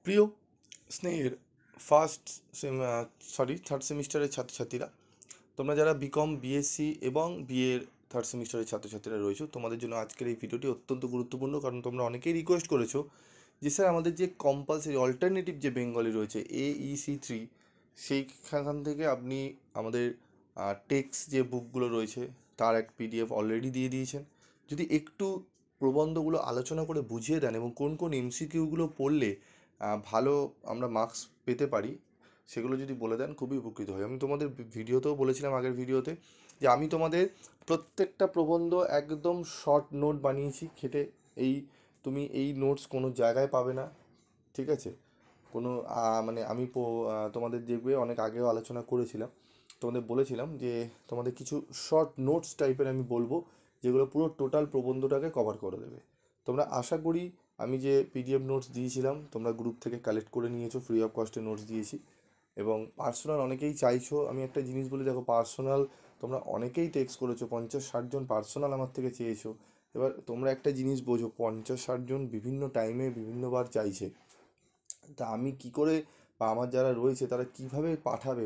প্রিয় স্নেহের থার্ড সেমিস্টারের ছাত্রছাত্রীরা, তোমরা যারা বিকম বিএসসি এবং বিএর থার্ড সেমিস্টারের ছাত্রছাত্রীরা রয়েছো, তোমাদের জন্য আজকের এই ভিডিওটি অত্যন্ত গুরুত্বপূর্ণ। কারণ তোমরা অনেকেই রিকোয়েস্ট করেছো যে স্যার আমাদের যে কম্পালসারি অল্টারনেটিভ যে বেঙ্গলি রয়েছে AEC3, সেইখান থেকে আপনি আমাদের টেক্সট যে বুকগুলো রয়েছে তার এক PDF অলরেডি দিয়ে দিয়েছেন। যদি একটু প্রবন্ধগুলো আলোচনা করে বুঝিয়ে দেন এবং কোন কোন MCQগুলো পড়লে ভালো আমরা মার্কস পেতে পারি, সেগুলো যদি বলে দেন খুবই উপকৃত হয়। আমি তোমাদের ভিডিওতেও বলেছিলাম, আগের ভিডিওতে, যে আমি তোমাদের প্রত্যেকটা প্রবন্ধ একদম শর্ট নোট বানিয়েছি খেটে। তুমি এই নোটস কোনো জায়গায় পাবে না, ঠিক আছে? কোনো মানে আমি তোমাদের দেখবে অনেক আগেও আলোচনা করেছিলাম, তোমাদের বলেছিলাম যে তোমাদের কিছু শর্ট নোটস টাইপের আমি বলবো, যেগুলো পুরো টোটাল প্রবন্ধটাকে কভার করে দেবে। তোমরা আশা করি আমি যে PDF নোটস দিয়েছিলাম তোমরা গ্রুপ থেকে কালেক্ট করে নিয়েছো, ফ্রি অফ কস্টে নোটস দিয়েছি। এবং পার্সোনাল অনেকেই চাইছো, আমি একটা জিনিস বলি, দেখো পার্সোনাল তোমরা অনেকেই টেক্সট করেছো, 50-60 জন পার্সোনাল আমার থেকে চেয়েছো। এবার তোমরা একটা জিনিস বোঝো, 50-60 জন বিভিন্ন টাইমে বিভিন্নবার চাইছে, তা আমি কি করে বা আমার যারা রয়েছে তারা কিভাবে পাঠাবে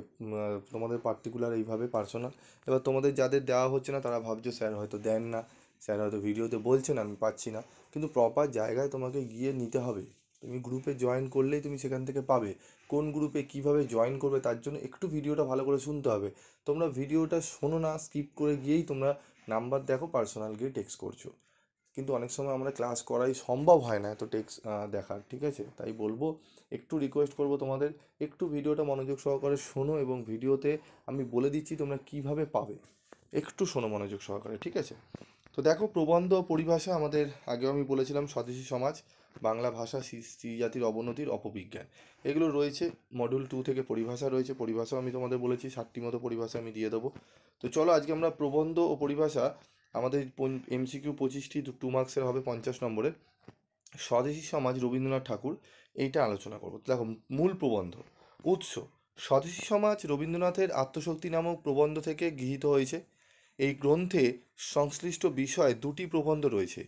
তোমাদের পার্টিকুলার এইভাবে পার্সোনাল? এবার তোমাদের যাদের দেওয়া হচ্ছে না তারা ভাবছো স্যার হয়তো দেন না, স্যার হয়তো ভিডিওতে বলছেন আমি পাচ্ছি না, কিন্তু প্রপার জায়গায় তোমাকে গিয়ে নিতে হবে। তুমি গ্রুপে জয়েন করলেই তুমি সেখান থেকে পাবে। কোন গ্রুপে কিভাবে জয়েন করবে তার জন্য একটু ভিডিওটা ভালো করে শুনতে হবে। তোমরা ভিডিওটা শোনো না, স্কিপ করে গিয়েই তোমরা নাম্বার দেখো, পার্সোনাল গিয়ে টেক্সট করছো, কিন্তু অনেক সময় আমরা ক্লাস করাই সম্ভব হয় না এত টেক্সট দেখার, ঠিক আছে? তাই বলবো, একটু রিকোয়েস্ট করবো তোমাদের, একটু ভিডিওটা মনোযোগ সহকারে শোনো এবং ভিডিওতে আমি বলে দিচ্ছি তোমরা কিভাবে পাবে, একটু শোনো মনোযোগ সহকারে, ঠিক আছে? তো দেখো, প্রবন্ধ ও পরিভাষা আমাদের আগেও আমি বলেছিলাম, স্বদেশী সমাজ, বাংলা ভাষা, স্ত্রী জাতির অবনতির, অপবিজ্ঞান, এগুলো রয়েছে। মডিউল 2 থেকে পরিভাষা রয়েছে, পরিভাষাও আমি তোমাদের বলেছি 60টি মতো পরিভাষা আমি দিয়ে দেবো। তো চলো আজকে আমরা প্রবন্ধ ও পরিভাষা, আমাদের MCQ 25টি, 2 মার্কসের হবে 50 নম্বরের। স্বদেশী সমাজ, রবীন্দ্রনাথ ঠাকুর, এইটা আলোচনা করবো। দেখো, মূল প্রবন্ধ। উৎস: স্বদেশী সমাজ রবীন্দ্রনাথের আত্মশক্তি নামক প্রবন্ধ থেকে গৃহীত হয়েছে। এই গ্রন্থে সংশ্লিষ্ট বিষয়ে দুটি প্রবন্ধ রয়েছে: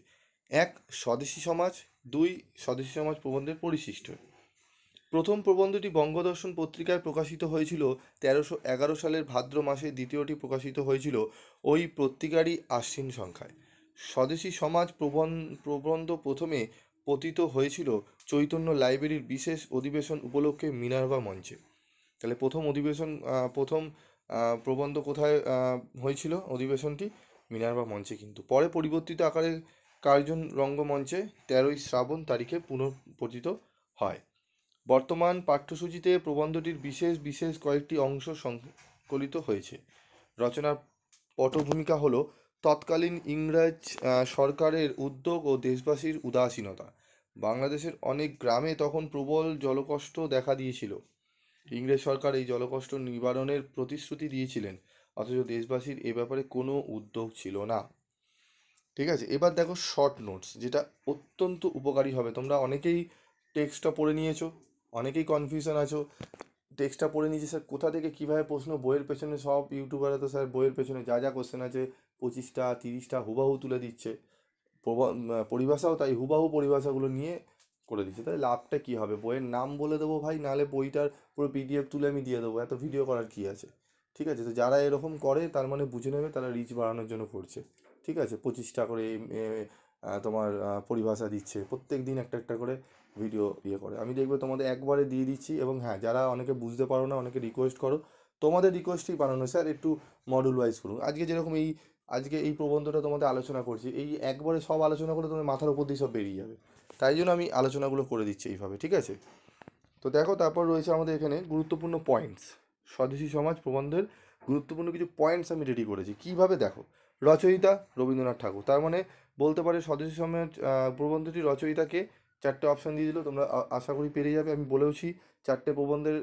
এক, স্বদেশী সমাজ; দুই, স্বদেশী সমাজ প্রবন্ধের পরিশিষ্ট। প্রথম প্রবন্ধটি বঙ্গদর্শন পত্রিকায় প্রকাশিত হয়েছিল 1311 সালের ভাদ্র মাসে, দ্বিতীয়টি প্রকাশিত হয়েছিল ওই পত্রিকারই আশ্বিন সংখ্যায়। স্বদেশী সমাজ প্রবন্ধ প্রথমে পতিত হয়েছিল চৈতন্য লাইব্রেরির বিশেষ অধিবেশন উপলক্ষে মিনার্ভা মঞ্চে। তাহলে প্রথম প্রবন্ধ কোথায় হয়েছিল অধিবেশনটি? মিনার্ভা মঞ্চে। কিন্তু পরে পরিবর্তিত আকারে কার্জন রঙ্গমঞ্চে 13ই শ্রাবণ তারিখে পুনঃপঠিত হয়। বর্তমান পাঠ্যসূচিতে প্রবন্ধটির বিশেষ বিশেষ কয়েকটি অংশ সংকলিত হয়েছে। রচনার পটভূমিকা হল তৎকালীন ইংরেজ সরকারের উদ্যোগ ও দেশবাসীর উদাসীনতা। বাংলাদেশের অনেক গ্রামে তখন প্রবল জলকষ্ট দেখা দিয়েছিল। ইংরেজ সরকার এই জলকষ্ট নিবারণের প্রতিশ্রুতি দিয়েছিলেন, অথচ দেশবাসীর এ ব্যাপারে কোনো উদ্যোগ ছিল না। ঠিক আছে, এবার দেখো শর্ট নোটস, যেটা অত্যন্ত উপকারী হবে। তোমরা অনেকেই টেক্সটটা পড়ে নিয়েছো, অনেকেই কনফিউশন আছো, টেক্সটটা পড়ে নিয়েছি স্যার কোথা থেকে কীভাবে প্রশ্ন, বইয়ের পেছনে সব ইউটিউবাররা তো স্যার বইয়ের পেছনে যা যা কোশ্চেন আছে 25টা 30টা হুবাহু তুলে দিচ্ছে, পরিভাষাও তাই হুবাহু পরিভাষাগুলো নিয়ে করে দিচ্ছে। তাহলে লাভটা কী হবে? বইয়ের নাম বলে দেবো ভাই, নাহলে বইটার পুরো PDF তুলে আমি দিয়ে দেবো, এত ভিডিও করার কী আছে? ঠিক আছে, তো যারা এরকম করে তার মানে বুঝে নেবে তারা রিচ বাড়ানোর জন্য করছে। ঠিক আছে, 25টা করে তোমার পরিভাষা দিচ্ছে, প্রত্যেক দিন একটা একটা করে ভিডিও করে। আমি দেখবে তোমাদের একবারে দিয়ে দিচ্ছি। এবং হ্যাঁ, যারা অনেকে বুঝতে পারো না, অনেকে রিকোয়েস্ট করো, তোমাদের রিকোয়েস্টই বানানো, স্যার একটু মডুল ওয়াইজ করুন। আজকে এই প্রবন্ধটা তোমাদের আলোচনা করছি, এই একবারে সব আলোচনা করলে তোমার মাথার উপর দিয়ে সব বেরিয়ে যাবে, তাই জন্য আমি আলোচনাগুলো করে দিচ্ছি এইভাবে, ঠিক আছে? তো দেখো, তারপর রয়েছে আমাদের এখানে গুরুত্বপূর্ণ পয়েন্টস। স্বদেশী সমাজ প্রবন্ধের গুরুত্বপূর্ণ কিছু পয়েন্টস আমি রেডি করেছি। কিভাবে দেখো, রচয়িতা রবীন্দ্রনাথ ঠাকুর, তার মানে বলতে পারে স্বদেশী সমাজ প্রবন্ধটি রচয়িতাকে 4টে অপশান দিয়ে দিল, তোমরা আশা করি পেরে যাবে। আমি বলেওছি 4টে প্রবন্ধের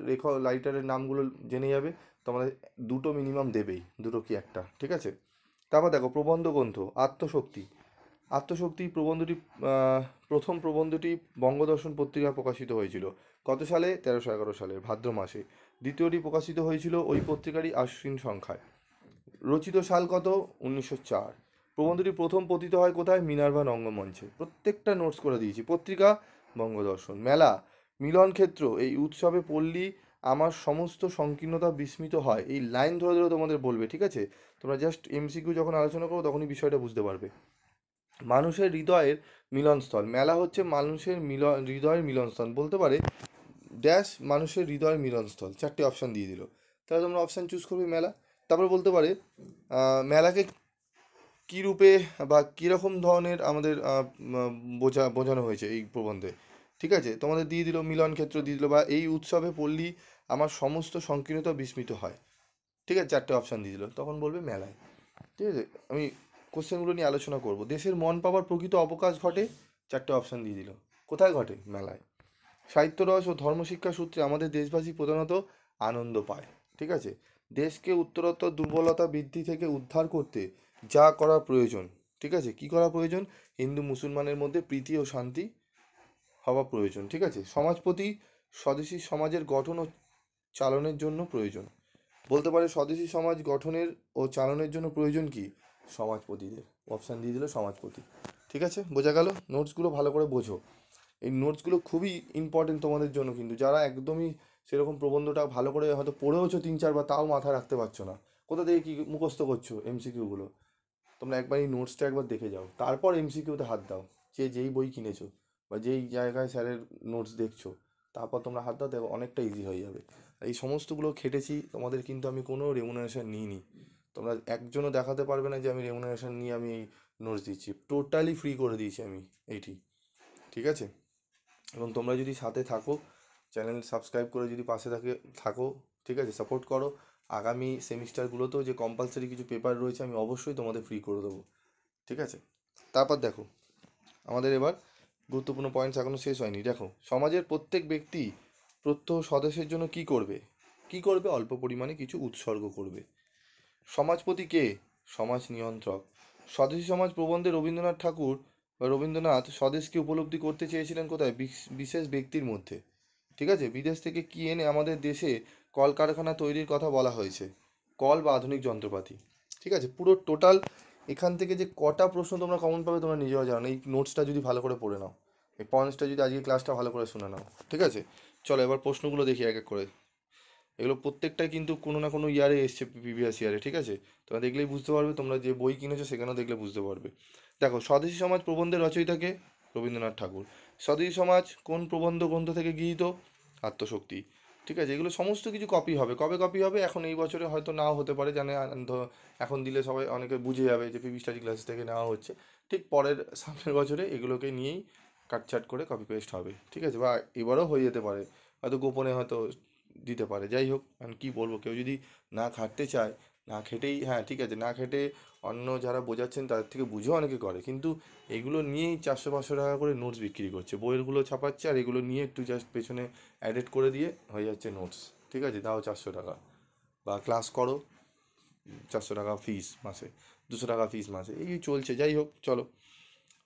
রাইটারের নামগুলো জেনে যাবে, তোমাদের 2টো মিনিমাম দেবেই, 2টো কি 1টা, ঠিক আছে? তারপর দেখো প্রবন্ধ গ্রন্থ। আত্মশক্তি প্রবন্ধটি, প্রথম প্রবন্ধটি বঙ্গদর্শন পত্রিকায় প্রকাশিত হয়েছিল কত সালে? 1311 সালে ভাদ্র মাসে। দ্বিতীয়টি প্রকাশিত হয়েছিল ওই পত্রিকারই আশ্বিন সংখ্যায়। রচিত সাল কত? 1904। প্রবন্ধটি প্রথম পতিত হয় কোথায়? মিনার্ভা রঙ্গমঞ্চে। প্রত্যেকটা নোটস করে দিয়েছি। পত্রিকা বঙ্গদর্শন। মেলা মিলন ক্ষেত্র, এই উৎসবে পল্লী আমার সমস্ত সংকীর্ণতা বিস্মিত হয়। এই লাইন ধরে ধরে তোমাদের বলবে, ঠিক আছে? তোমরা জাস্ট এমসিকিউ যখন আলোচনা করো তখনই বিষয়টা বুঝতে পারবে। মানুষের হৃদয়ের মিলনস্থল, মেলা হচ্ছে মানুষের হৃদয়ের মিলনস্থল, বলতে পারে ড্যাশ মানুষের হৃদয়ের মিলনস্থল, 4টে অপশান দিয়ে দিল। তাহলে তোমরা অপশান চুজ করবে মেলা। তারপর বলতে পারে মেলাকে কী রূপে বা কীরকম ধরনের আমাদের বোঝানো হয়েছে এই প্রবন্ধে, ঠিক আছে? তোমাদের দিয়ে দিল মিলন ক্ষেত্র দিয়ে দিল, বা এই উৎসবে পল্লী আমার সমস্ত সংকীর্ণতা বিস্মিত হয়, ঠিক আছে? 4টে অপশান দিয়ে দিল, তখন বলবে মেলায়, ঠিক আছে? আমি কোশ্চেনগুলো নিয়ে আলোচনা করব। দেশের মন পাওয়ার প্রকৃত অবকাশ ঘটে, 4টে অপশান দিয়ে দিল, কোথায় ঘটে? মেলায়। সাহিত্যরস ও ধর্মশিক্ষা সূত্রে আমাদের দেশবাসী প্রধানত আনন্দ পায়, ঠিক আছে? দেশকে উত্তরোত্তর দুর্বলতা বৃদ্ধি থেকে উদ্ধার করতে যা করা প্রয়োজন, ঠিক আছে? কি করা প্রয়োজন? হিন্দু মুসলমানের মধ্যে প্রীতি ও শান্তি হওয়া প্রয়োজন, ঠিক আছে? সমাজপতি স্বদেশী সমাজের গঠন ও চালনের জন্য প্রয়োজন, বলতে পারে স্বদেশী সমাজ গঠনের ও চালনের জন্য প্রয়োজন কি? সমাজপতিদের। অপশান দিয়ে দিল সমাজপতি, ঠিক আছে? বোঝা গেল? নোটসগুলো ভালো করে বোঝো, এই নোটসগুলো খুবই ইম্পর্টেন্ট তোমাদের জন্য, কিন্তু যারা একদমই সেরকম প্রবন্ধটা ভালো করে হয়তো পড়েওছো 3-4 বার, তাও মাথায় রাখতে পারছো না, কোথা থেকে কী মুখস্থ করছো এমসিকিউগুলো, তোমরা একবার এই নোটসটা একবার দেখে যাও, তারপর এমসিকিউতে হাত দাও। যেই বই কিনেছো বা যেই জায়গায় স্যারের নোটস দেখছো, তারপর তোমরা হাত দাও, দেখো অনেকটা ইজি হয়ে যাবে। এই সমস্তগুলো খেটেছি তোমাদের, কিন্তু আমি কোনো রেমুনারেশন নিইনি। তোমরা একজনও দেখাতে পারবে না যে আমি রেমুনারেশন নিয়ে আমি এই নোটস দিচ্ছি, টোটালি ফ্রি করে দিয়েছি আমি এইটি, ঠিক আছে? এবং তোমরা যদি সাথে থাকো, চ্যানেল সাবস্ক্রাইব করে যদি পাশে থাকো, ঠিক আছে, সাপোর্ট করো, আগামী সেমিস্টারগুলোতেও যে কম্পালসারি কিছু পেপার রয়েছে আমি অবশ্যই তোমাদের ফ্রি করে দেবো, ঠিক আছে? তারপর দেখো, আমাদের এবার গুরুত্বপূর্ণ পয়েন্টস এখনও শেষ হয়নি। দেখো, সমাজের প্রত্যেক ব্যক্তি প্রত্যহ স্বদেশের জন্য কি করবে? কি করবে? অল্প পরিমাণে কিছু উৎসর্গ করবে। সমাজপতি কে? সমাজ নিয়ন্ত্রক। স্বদেশী সমাজ প্রবন্ধে রবীন্দ্রনাথ ঠাকুর বা রবীন্দ্রনাথ স্বদেশকে উপলব্ধি করতে চেয়েছিলেন কোথায়? বিশেষ ব্যক্তির মধ্যে, ঠিক আছে? বিদেশ থেকে কি এনে আমাদের দেশে কলকারখানা তৈরির কথা বলা হয়েছে? কল বা আধুনিক যন্ত্রপাতি, ঠিক আছে? পুরো টোটাল এখান থেকে যে কটা প্রশ্ন তোমরা কমন পাবে তোমরা নিজেও জানো না, এই নোটসটা যদি ভালো করে পড়ে নাও, এই পয়েন্টসটা যদি আজকে ক্লাসটা ভালো করে শুনে নাও, ঠিক আছে? চলো এবার প্রশ্নগুলো দেখি এক এক করে। এগুলো প্রত্যেকটাই কিন্তু কোনো না কোনো ইয়ারে এসছে, প্রিভিয়াস ইয়ারে, ঠিক আছে? তোমরা দেখলেই বুঝতে পারবে, তোমরা যে বই কিনেছো সেখানেও দেখলে বুঝতে পারবে। দেখো, স্বদেশী সমাজ প্রবন্ধের রচয়িতাকে? রবীন্দ্রনাথ ঠাকুর। স্বদেশী সমাজ কোন প্রবন্ধ গ্রন্থ থেকে গৃহীত? আত্মশক্তি, ঠিক আছে? এগুলো সমস্ত কিছু কপি হবে, কবে কপি হবে? এখন এই বছরে হয়তো নাও হতে পারে, জানে এখন দিলে সবাই অনেকে বুঝে যাবে যে পিভি স্টাডি ক্লাস থেকে নেওয়া হচ্ছে, ঠিক পরের সামনের বছরে এগুলোকে নিয়েই কাটছাট করে কপি পেস্ট হবে, ঠিক আছে? বা এবারও হয়ে যেতে পারে, হয়তো গোপনে হয়তো দিতে পারে। যাই হোক, আমি কী বলবো, কেউ যদি না খাটতে চায়, না খেটেই, হ্যাঁ ঠিক আছে, না খেটে অন্য যারা বোঝাচ্ছেন তাদের থেকে বুঝেও অনেকে করে, কিন্তু এগুলো নিয়েই 400-500 টাকা করে নোটস বিক্রি করছে, বইয়েরগুলো ছাপাচ্ছে আর এগুলো নিয়ে একটু জাস্ট পেছনে অ্যাডেড করে দিয়ে হয়ে যাচ্ছে নোটস, ঠিক আছে? তাও 400 টাকা, বা ক্লাস করো 400 টাকা ফিস মাসে, 200 টাকা ফিস মাসে, এই চলছে। যাই হোক, চলো।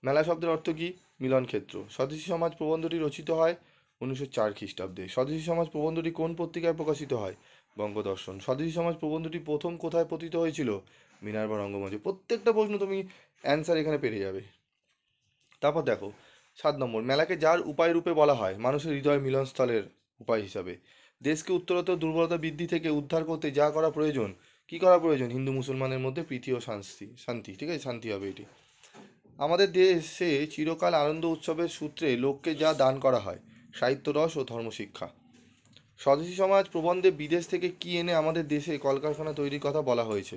মেলা শব্দের অর্থ কী? মিলন ক্ষেত্র। স্বদেশী সমাজ প্রবন্ধটি রচিত হয় 1904 খ্রিস্টাব্দে। স্বদেশী সমাজ প্রবন্ধটি কোন পত্রিকায় প্রকাশিত হয়? বঙ্গদর্শন। স্বদেশী সমাজ প্রবন্ধটি প্রথম কোথায় পতিত হয়েছিল? মিনার্বা রঙ্গমঞ্চে। প্রত্যেকটা প্রশ্ন তুমি অ্যান্সার এখানে পেরে যাবে। তারপর দেখো, 7 নম্বর, মেলাকে যার উপায় রূপে বলা হয়? মানুষের হৃদয় মিলনস্থলের উপায় হিসাবে। দেশকে উত্তরোত্তর দুর্বলতা বৃদ্ধি থেকে উদ্ধার করতে যা করা প্রয়োজন, কি করা প্রয়োজন? হিন্দু মুসলমানের মধ্যে প্রীতি ও শান্তি, ঠিক আছে? শান্তি হবে এটি। আমাদের দেশে চিরকাল আনন্দ উৎসবের সূত্রে লোককে যা দান করা হয়? সাহিত্যরস ও ধর্মশিক্ষা। স্বদেশী সমাজ প্রবন্ধে বিদেশ থেকে কি এনে আমাদের দেশে কলকারখানা তৈরির কথা বলা হয়েছে?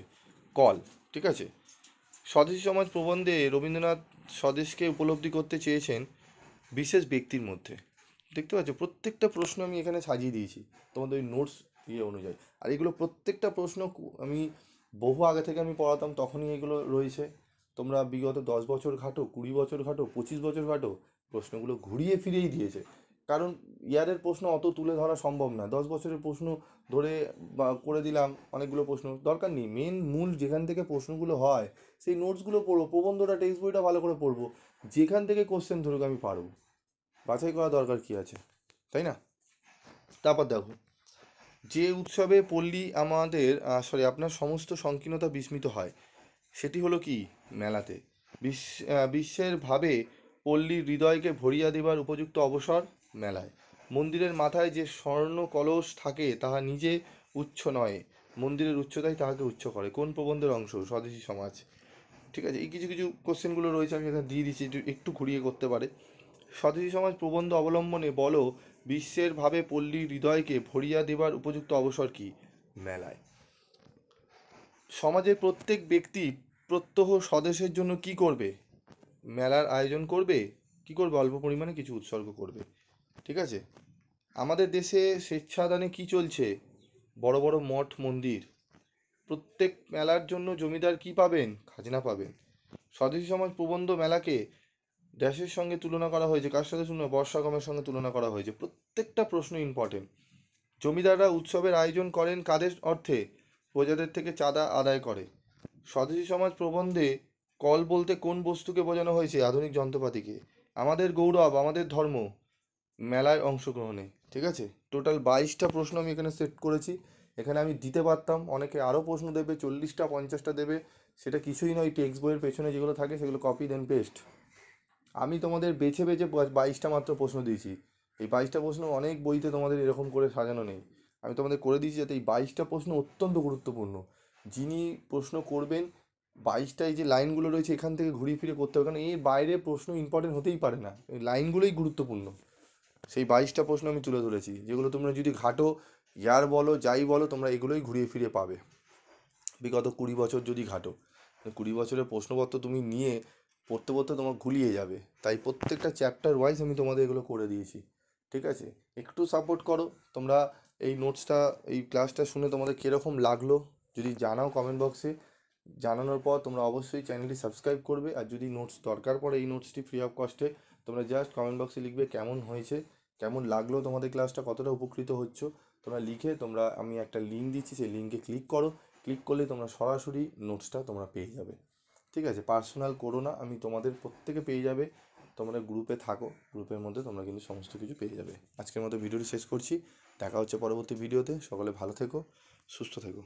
কল, ঠিক আছে? স্বদেশী সমাজ প্রবন্ধে রবীন্দ্রনাথ স্বদেশকে উপলব্ধি করতে চেয়েছেন বিশেষ ব্যক্তির মধ্যে। দেখতে পাচ্ছ, প্রত্যেকটা প্রশ্ন আমি এখানে সাজিয়ে দিয়েছি তোমাদের ওই নোটস অনুযায়ী। আর এগুলো প্রত্যেকটা প্রশ্ন আমি বহু আগে থেকে আমি পড়াতাম, তখনই এগুলো রয়েছে। তোমরা বিগত 10 বছর ঘাটো, 20 বছর ঘাটো, 25 বছর ঘাটো, প্রশ্নগুলো ঘুরিয়ে ফিরেই দিয়েছে। কারণ ইয়ারের প্রশ্ন অত তুলে ধরা সম্ভব না, 10 বছরের প্রশ্ন ধরে বা করে দিলাম অনেকগুলো প্রশ্ন, দরকার নেই। মূল যেখান থেকে প্রশ্নগুলো হয় সেই নোটসগুলো পড়বো, প্রবন্ধটা টেক্সট বইটা ভালো করে পড়বো, যেখান থেকে কোশ্চেন ধরুক আমি পারবো, বাছাই করা দরকার কী আছে, তাই না? তারপর দেখো, যে উৎসবে পল্লী আমাদের আপনার সমস্ত সংকীর্ণতা বিস্মিত হয়, সেটি হলো কি? মেলাতে। বিশ্বের ভাবে পল্লীর হৃদয়কে ভরিয়া দেবার উপযুক্ত অবসর? মেলায়। মন্দিরের মাথায় যে স্বর্ণ কলস থাকে তাহা নিজে উচ্চ নয়, মন্দিরের উচ্চতাই তাহাকে উচ্চ করে। কোন প্রবন্ধের অংশ? স্বদেশী সমাজ। ঠিক আছে, এই কিছু কিছু কোশ্চেনগুলো রয়েছে, আমি এখানে দিয়ে দিচ্ছি, একটু ঘুরিয়ে করতে পারে। স্বদেশী সমাজ প্রবন্ধ অবলম্বনে বলো, বিশ্বের ভাবে পল্লীর হৃদয়কে ভরিয়া দেবার উপযুক্ত অবসর কি? মেলায়। সমাজের প্রত্যেক ব্যক্তি প্রত্যহ স্বদেশের জন্য কি করবে? মেলার আয়োজন করবে। কি করবে? অল্প পরিমাণে কিছু উৎসর্গ করবে। ঠিক আছে। আমাদের দেশে স্বেচ্ছাদানে কি চলছে? বড় বড় মঠ মন্দির। প্রত্যেক মেলার জন্য জমিদার কি পাবেন? খাজনা পাবেন। স্বদেশী সমাজ প্রবন্ধ মেলাকে ড্যাশের সঙ্গে তুলনা করা হয়েছে। কার সাথে তুলনা? বর্ষাগমের সঙ্গে তুলনা করা হয়েছে। প্রত্যেকটা প্রশ্ন ইম্পর্টেন্ট। জমিদাররা উৎসবের আয়োজন করেন কাদের অর্থে? প্রজাদের থেকে চাঁদা আদায় করে। স্বদেশী সমাজ প্রবন্ধে কল বলতে কোন বস্তুকে বোঝানো হয়েছে? আধুনিক যন্ত্রপাতিকে। আমাদের গৌরব, আমাদের ধর্ম, মেলায় অংশগ্রহণে। ঠিক আছে, টোটাল 22টা প্রশ্ন আমি এখানে সেট করেছি। এখানে আমি দিতে পারতাম, অনেকে আরও প্রশ্ন দেবে, 40টা 50টা দেবে, সেটা কিছুই নয়। টেক্সট বইয়ের পেছনে যেগুলো থাকে সেগুলো কপি দেন পেস্ট। আমি তোমাদের বেছে বেছে 22টা মাত্র প্রশ্ন দিয়েছি। এই 22টা প্রশ্ন অনেক বইতে তোমাদের এরকম করে সাজানো নেই। আমি তোমাদের করে দিয়েছি যাতে এই 22টা প্রশ্ন অত্যন্ত গুরুত্বপূর্ণ। যিনি প্রশ্ন করবেন, 22টায় যে লাইনগুলো রয়েছে এখান থেকে ঘুরিয়ে ফিরে করতে হবে, কারণ এর বাইরে প্রশ্ন ইম্পর্টেন্ট হতেই পারে না, এই লাইনগুলোই গুরুত্বপূর্ণ। সেই 22টা প্রশ্ন আমি তুলে ধরেছি, যেগুলো তোমরা যদি ঘাটো, ইয়ার বলো যাই বলো, তোমরা এগুলোই ঘুরিয়ে ফিরে পাবে। বিগত 20 বছর যদি ঘাটো, 20 বছরের প্রশ্নপত্র তুমি নিয়ে পড়তে পড়তে তোমার গুলিয়ে যাবে। তাই প্রত্যেকটা চ্যাপ্টার ওয়াইজ আমি তোমাদের এগুলো করে দিয়েছি। ঠিক আছে, একটু সাপোর্ট করো তোমরা। এই নোটসটা, এই ক্লাসটা শুনে তোমাদের কীরকম লাগলো যদি জানাও কমেন্ট বক্সে। জানানোর পর তোমরা অবশ্যই চ্যানেলটি সাবস্ক্রাইব করবে। আর যদি নোটস দরকার পড়ে এই নোটসটি ফ্রি অফ কস্টে, তোমরা জাস্ট কমেন্ট বক্সে লিখবে কেমন হয়েছে, কেমন লাগলো তোমাদের ক্লাসটা, কতটা উপকৃত হচ্ছ। তোমরা লিখে আমি একটা লিঙ্ক দিচ্ছি, সেই লিঙ্কে ক্লিক করো। ক্লিক করলে তোমরা সরাসরি নোটসটা তোমরা পেয়ে যাবে। ঠিক আছে, পার্সোনাল করো না, আমি তোমাদের প্রত্যেকে পেয়ে যাবে। তোমরা গ্রুপে থাকো, গ্রুপের মধ্যে তোমরা কিন্তু সমস্ত কিছু পেয়ে যাবে। আজকের মতো ভিডিওটি শেষ করছি। দেখা হচ্ছে পরবর্তী ভিডিওতে। সকলে ভালো থেকো, সুস্থ থেকো।